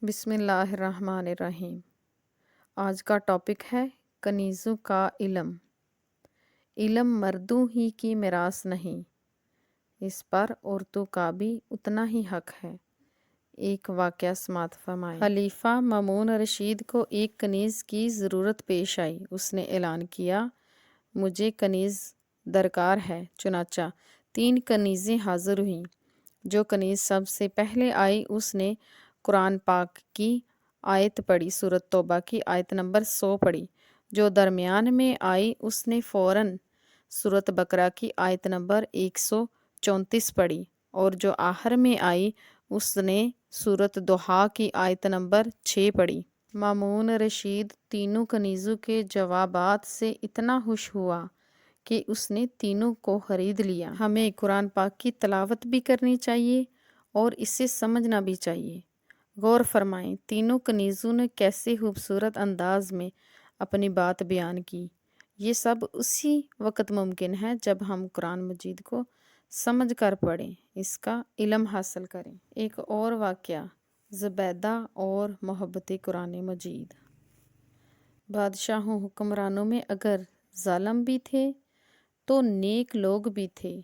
بسم اللہ الرحمن الرحیم۔ آج کا ٹاپک ہے کنیزوں کا علم۔ علم مردوں ہی کی میراث نہیں، اس پر عورتوں کا بھی اتنا ہی حق ہے۔ ایک واقعہ سماعت فرمائیں۔ خلیفہ مامون رشید کو ایک کنیز کی ضرورت پیش آئی۔ اس نے اعلان کیا، مجھے کنیز درکار ہے۔ چنانچہ 3 کنیزیں حاضر ہوئیں۔ جو کنیز سب سے پہلے آئی اس نے قرآن پاک کی آیت پڑھی، سورۃ توبہ کی آیت نمبر 100 پڑھی۔ جو درمیان میں آئی اس نے فوراً سورۃ بقرہ کی آیت نمبر 134 پڑھی، اور جو آخر میں آئی اس نے سورۃ ضحیٰ کی آیت نمبر 6 پڑھی۔ مامون رشید تینوں کنیزوں کے جوابات سے اتنا خوش ہوا کہ اس نے تینوں کو خرید لیا۔ ہمیں قرآن پاک کی تلاوت بھی کرنی چاہیے اور اسے سمجھنا بھی چاہیے۔ غور فرمائیں، تینوں کنیزوں نے کیسے خوبصورت انداز میں اپنی بات بیان کی۔ یہ سب اسی وقت ممکن ہے جب ہم قرآن مجید کو سمجھ کر پڑھیں، اس کا علم حاصل کریں۔ ایک اور واقعہ، زبیدہ اور محبت قرآن مجید۔ بادشاہوں حکمرانوں میں اگر ظالم بھی تھے تو نیک لوگ بھی تھے۔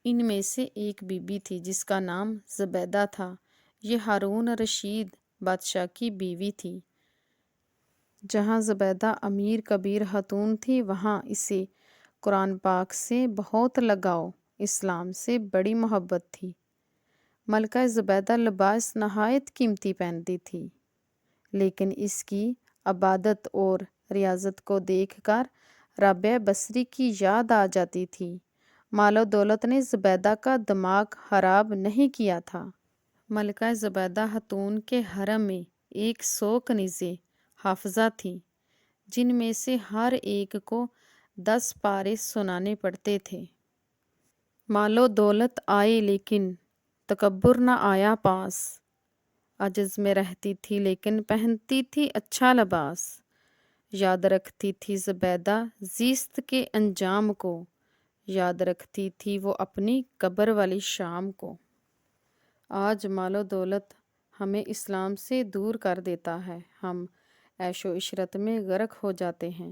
ان میں سے ایک بی بی تھی جس کا نام زبیدہ تھا۔ یہ ہارون رشید بادشاہ کی بیوی تھی۔ جہاں زبیدہ امیر کبیر خاتون تھی وہاں اسے قرآن پاک سے بہت لگاؤ، اسلام سے بڑی محبت تھی۔ ملکہ زبیدہ لباس نہایت قیمتی پہنتی تھی، لیکن اس کی عبادت اور ریاضت کو دیکھ کر رابعہ بصری کی یاد آ جاتی تھی۔ مال و دولت نے زبیدہ کا دماغ خراب نہیں کیا تھا۔ ملکہ زبیدہ خاتون کے حرم میں 100 کنیزیں حافظہ تھیں، جن میں سے ہر ایک کو 10 پارے سنانے پڑتے تھے۔ مال و دولت آئے لیکن تکبر نہ آیا پاس۔ عجز میں رہتی تھی لیکن پہنتی تھی اچھا لباس۔ یاد رکھتی تھی زبیدہ زیست کے انجام کو، یاد رکھتی تھی وہ اپنی قبر والی شام کو۔ آج مال و دولت ہمیں اسلام سے دور کر دیتا ہے۔ ہم عیش و عشرت میں غرق ہو جاتے ہیں،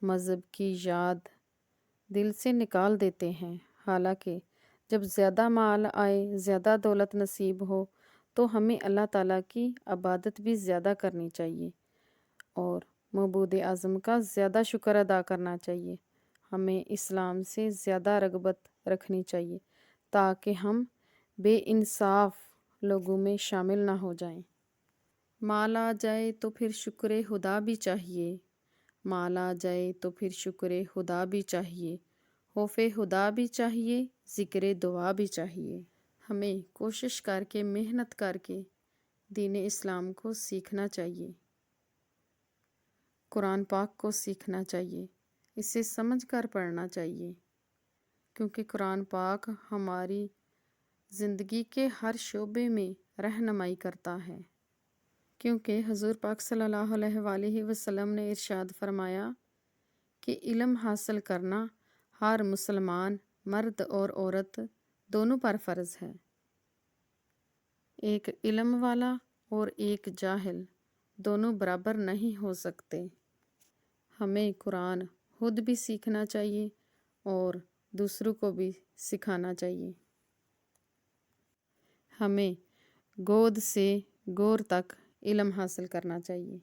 مذہب کی یاد دل سے نکال دیتے ہیں۔ حالانکہ جب زیادہ مال آئے، زیادہ دولت نصیب ہو تو ہمیں اللہ تعالیٰ کی عبادت بھی زیادہ کرنی چاہیے اور معبود اعظم کا زیادہ شکر ادا کرنا چاہیے۔ ہمیں اسلام سے زیادہ رغبت رکھنی چاہیے تاکہ ہم بے انصاف لوگوں میں شامل نہ ہو جائیں۔ مال آ جائے تو پھر شکر خدا بھی چاہیے، مال آ جائے تو پھر شکر خدا بھی چاہیے، خوف خدا بھی چاہیے، ذکر دعا بھی چاہیے۔ ہمیں کوشش کر کے، محنت کر کے دین اسلام کو سیکھنا چاہیے، قرآن پاک کو سیکھنا چاہیے، اسے سمجھ کر پڑھنا چاہیے، کیونکہ قرآن پاک ہماری زندگی کے ہر شعبے میں رہنمائی کرتا ہے۔ کیونکہ حضور پاک صلی اللہ علیہ وآلہ وسلم نے ارشاد فرمایا کہ علم حاصل کرنا ہر مسلمان مرد اور عورت دونوں پر فرض ہے۔ ایک علم والا اور ایک جاہل دونوں برابر نہیں ہو سکتے۔ ہمیں قرآن خود بھی سیکھنا چاہیے اور دوسروں کو بھی سکھانا چاہیے۔ ہمیں گود سے گور تک علم حاصل کرنا چاہیے۔